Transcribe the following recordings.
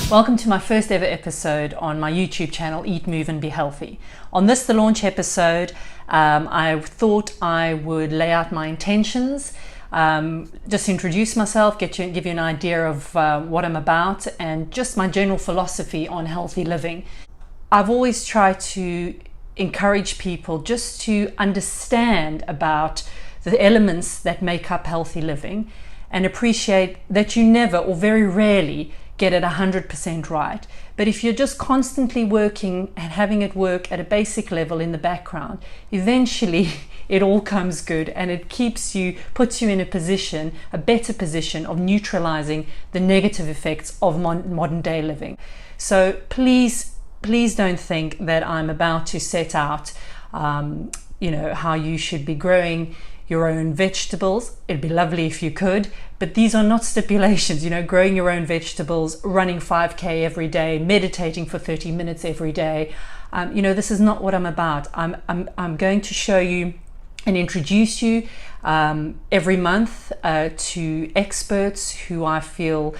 Welcome to my first ever episode on my YouTube channel, Eat, Move and Be Healthy. On this, the launch episode, I thought I would lay out my intentions, just introduce myself, give you an idea of what I'm about and just my general philosophy on healthy living. I've always tried to encourage people just to understand about the elements that make up healthy living and appreciate that you never or very rarely get it 100% right. But if you're just constantly working and having it work at a basic level in the background, eventually it all comes good and it puts you in a better position of neutralizing the negative effects of modern day living. So please don't think that I'm about to set out how you should be growing your own vegetables. It'd be lovely if you could, but these are not stipulations. Growing your own vegetables, running 5K every day, meditating for 30 minutes every day. This is not what I'm about. I'm going to show you and introduce you every month to experts who I feel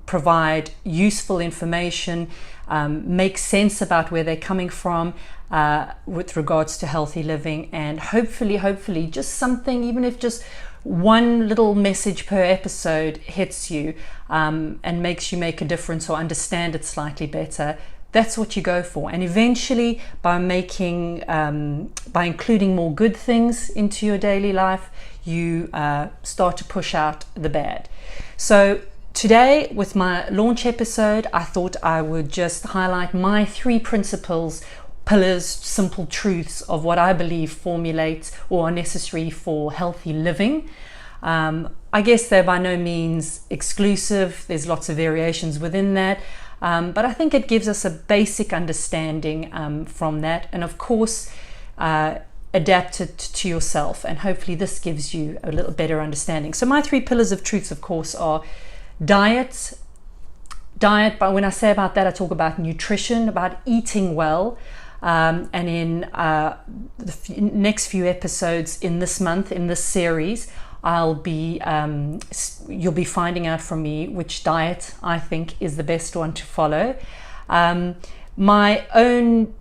provide useful information, make sense about where they're coming from with regards to healthy living, and hopefully just something, even if just one little message per episode hits you and makes you make a difference or understand it slightly better. That's what you go for. And eventually by including more good things into your daily life, you start to push out the bad. So today, with my launch episode, I thought I would just highlight my 3 pillars, simple truths of what I believe formulates or are necessary for healthy living. I guess they're by no means exclusive. There's lots of variations within that. But I think it gives us a basic understanding from that. And of course, adapt it to yourself. And hopefully this gives you a little better understanding. So my 3 pillars of truths, of course, are diet, but when I say about that, I talk about nutrition, about eating well. And in the next few episodes in this month, in this series, you'll be finding out from me which diet I think is the best one to follow. My own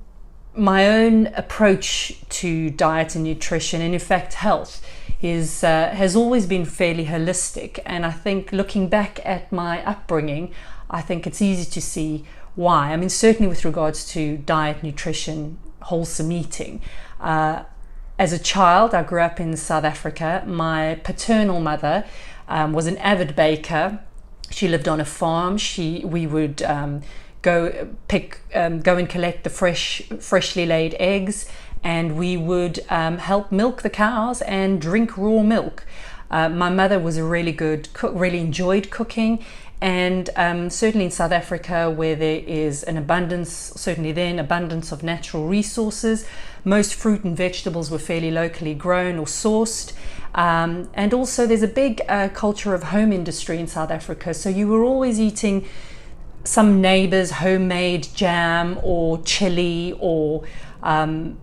approach to diet and nutrition, and in fact health, has always been fairly holistic. And I think looking back at my upbringing, I think it's easy to see why. I mean, certainly with regards to diet, nutrition, wholesome eating. As a child, I grew up in South Africa. My paternal mother was an avid baker. She lived on a farm. We would go and collect the freshly laid eggs, and we would help milk the cows and drink raw milk. My mother was a really good cook, really enjoyed cooking. And certainly in South Africa, where there is an abundance of natural resources, most fruit and vegetables were fairly locally grown or sourced. And also there's a big culture of home industry in South Africa. So you were always eating some neighbor's homemade jam or chili or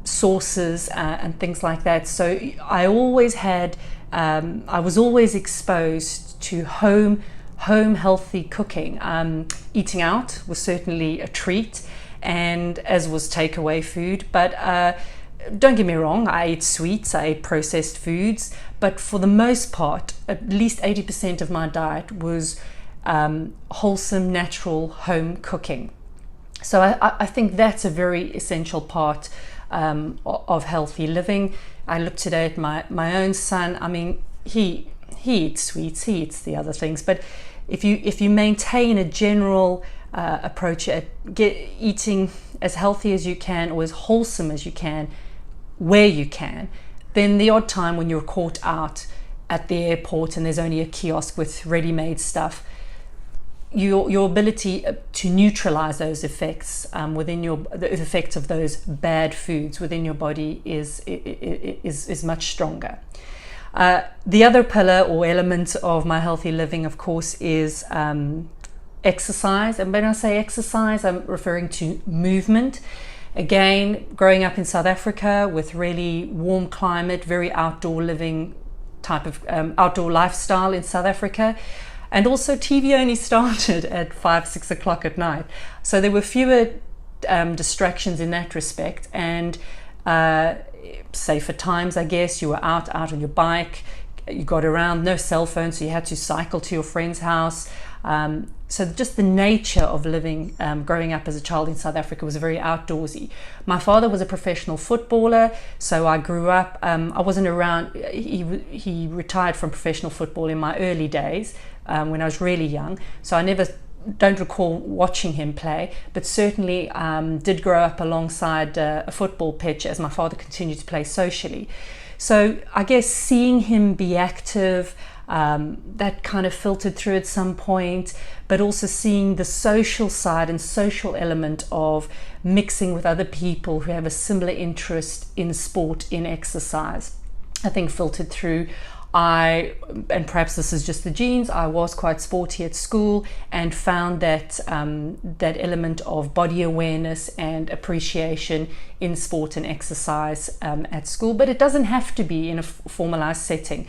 sauces and things like that. So I was always exposed to home healthy cooking. Eating out was certainly a treat, and as was takeaway food. But don't get me wrong, I ate sweets, I ate processed foods, but for the most part, at least 80% of my diet was wholesome, natural home cooking. So I think that's a very essential part of healthy living. I look today at my own son. I mean, he eats sweets, he eats the other things, but if you maintain a general approach at eating as healthy as you can or as wholesome as you can, where you can, then the odd time when you're caught out at the airport and there's only a kiosk with ready-made stuff, your ability to neutralize those effects the effects of those bad foods within your body is much stronger. The other pillar or element of my healthy living, of course, is exercise. And when I say exercise, I'm referring to movement. Again, growing up in South Africa with really warm climate, very outdoor living type of outdoor lifestyle in South Africa, And also TV only started at 5-6 o'clock at night, so there were fewer distractions in that respect, and safer times, I guess. You were out on your bike, you got around, no cell phone, so you had to cycle to your friend's house. So just the nature of living, growing up as a child in South Africa was very outdoorsy. My father was a professional footballer, so I grew up, I wasn't around, he retired from professional football in my early days, when I was really young, so I don't recall watching him play, but certainly did grow up alongside a football pitch as my father continued to play socially. So I guess seeing him be active, that kind of filtered through at some point, but also seeing the social side and social element of mixing with other people who have a similar interest in sport, in exercise, I think filtered through. And perhaps this is just the genes, I was quite sporty at school and found that that element of body awareness and appreciation in sport and exercise at school. But it doesn't have to be in a formalized setting.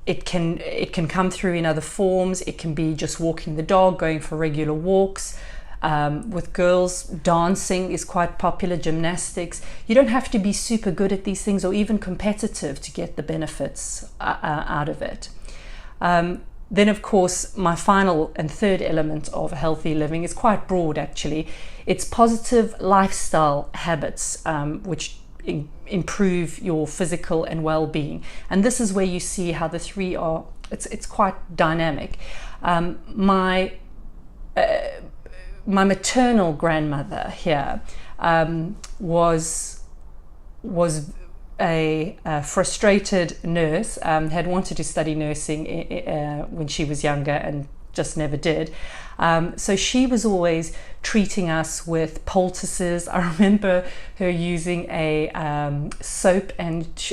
It can come through in other forms. It can be just walking the dog, going for regular walks. With girls, dancing is quite popular, gymnastics. You don't have to be super good at these things or even competitive to get the benefits out of it. Then, of course, my final and third element of healthy living is quite broad, actually. It's positive lifestyle habits, which improve your physical and well-being. And this is where you see how the three are, it's quite dynamic. My maternal grandmother here was a frustrated nurse, had wanted to study nursing when she was younger and just never did. So she was always treating us with poultices. I remember her using a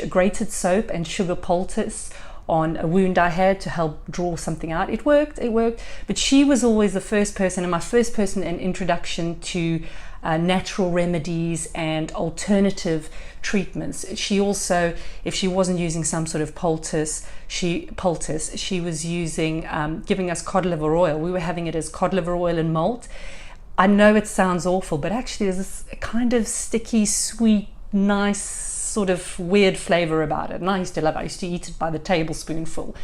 grated soap and sugar poultice on a wound I had to help draw something out. It worked, but she was always the first person, and my first person in introduction to natural remedies and alternative treatments. She also, if she wasn't using some sort of poultice, she was using, giving us cod liver oil. We were having it as cod liver oil and malt. I know it sounds awful, but actually there's this kind of sticky, sweet, nice, sort of weird flavor about it, and I used to love it. I used to eat it by the tablespoonful.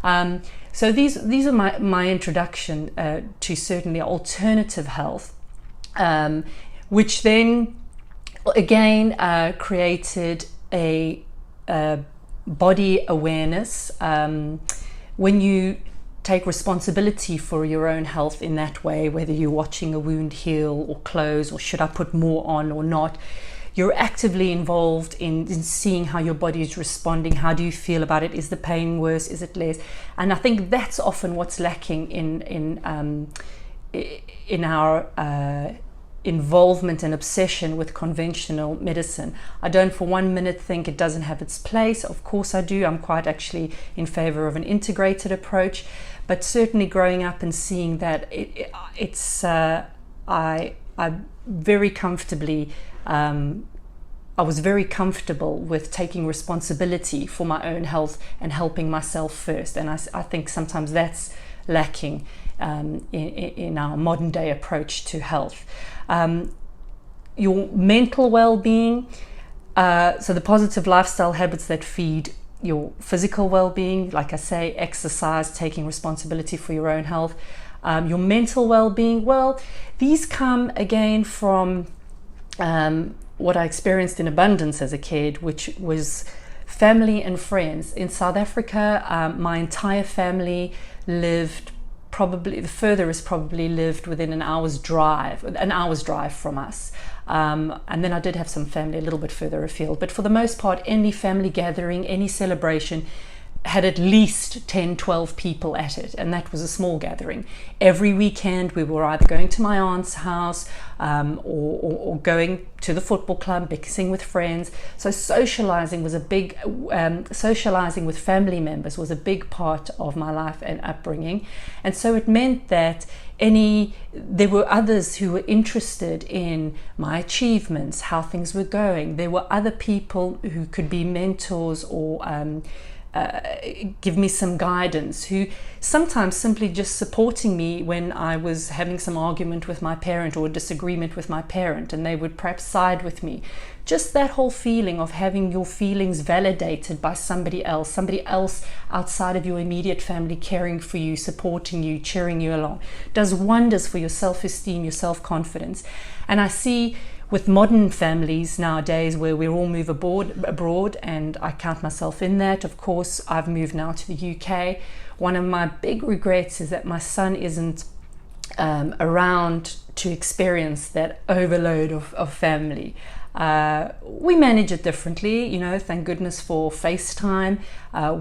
So these are my introduction to certainly alternative health, which then again created a body awareness. When you take responsibility for your own health in that way, whether you're watching a wound heal or close, or should I put more on or not, you're actively involved in seeing how your body is responding. How do you feel about it? Is the pain worse? Is it less? And I think that's often what's lacking in our involvement and obsession with conventional medicine. I don't for 1 minute think it doesn't have its place. Of course I do. I'm quite actually in favor of an integrated approach, but certainly growing up and seeing that I very comfortably I was very comfortable with taking responsibility for my own health and helping myself first. And I think sometimes that's lacking in our modern day approach to health. Your mental well-being, so the positive lifestyle habits that feed your physical well-being, like I say, exercise, taking responsibility for your own health. Your mental well-being, well, these come again from what I experienced in abundance as a kid, which was family and friends. In South Africa, my entire family lived the furthest probably lived within an hour's drive from us. And then I did have some family a little bit further afield, but for the most part, any family gathering, any celebration had at least 10, 12 people at it, and that was a small gathering. Every weekend we were either going to my aunt's house or going to the football club, mixing with friends. So socializing was a big, socializing with family members was a big part of my life and upbringing. And so it meant that there were others who were interested in my achievements, how things were going. There were other people who could be mentors or give me some guidance, who sometimes simply just supporting me when I was having some argument with my parent or a disagreement with my parent, and they would perhaps side with me. Just that whole feeling of having your feelings validated by somebody else outside of your immediate family, caring for you, supporting you, cheering you along, does wonders for your self-esteem, your self-confidence. And I see with modern families nowadays where we all move abroad, and I count myself in that. Of course, I've moved now to the UK. One of my big regrets is that my son isn't around to experience that overload of family. We manage it differently, you know, thank goodness for FaceTime.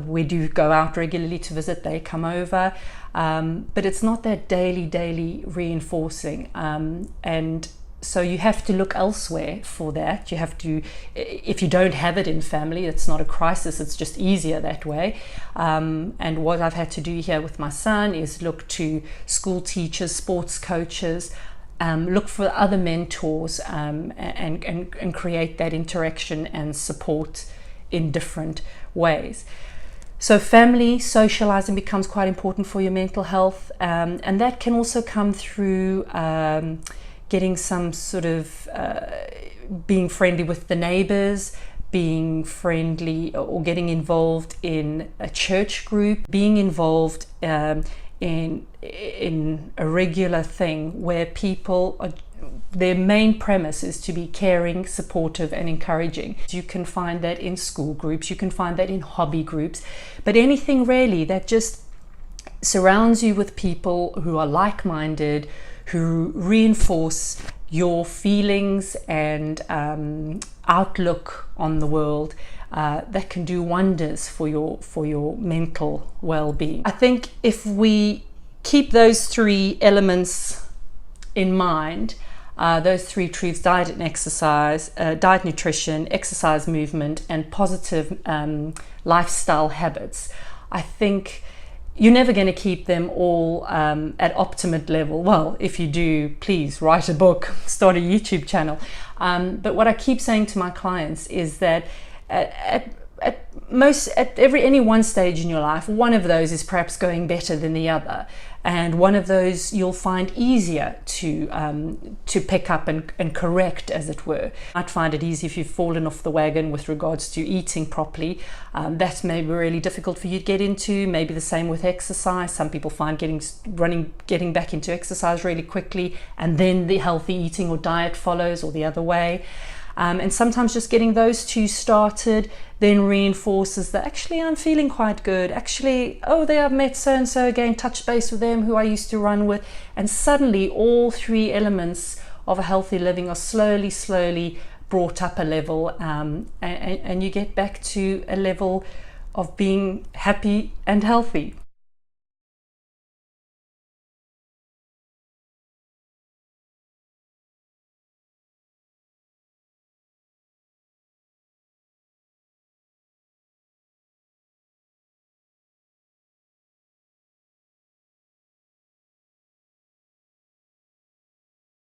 We do go out regularly to visit, they come over, but it's not that daily reinforcing, and so you have to look elsewhere for that. You have to, if you don't have it in family, it's not a crisis, it's just easier that way. And what I've had to do here with my son is look to school teachers, sports coaches, look for other mentors, and create that interaction and support in different ways. So family, socializing becomes quite important for your mental health, and that can also come through getting some sort of being friendly with the neighbors, being friendly or getting involved in a church group, being involved in a regular thing where people are, their main premise is to be caring, supportive and encouraging. You can find that in school groups, you can find that in hobby groups, but anything really that just surrounds you with people who are like-minded, who reinforce your feelings and outlook on the world, that can do wonders for your mental well-being. I think if we keep those three elements in mind, those three truths: diet and exercise, diet, nutrition, exercise, movement, and positive lifestyle habits, I think you're never going to keep them all at optimum level. Well, if you do, please write a book, start a YouTube channel. But what I keep saying to my clients is that at any one stage in your life, one of those is perhaps going better than the other, and one of those you'll find easier to pick up and correct, as it were. You might find it easy if you've fallen off the wagon with regards to eating properly. That's maybe really difficult for you to get into. Maybe the same with exercise. Some people find getting back into exercise really quickly, and then the healthy eating or diet follows, or the other way. And sometimes just getting those two started then reinforces that actually I'm feeling quite good. Actually, oh, there I've met so-and-so again, touch base with them who I used to run with. And suddenly all three elements of a healthy living are slowly brought up a level, and you get back to a level of being happy and healthy.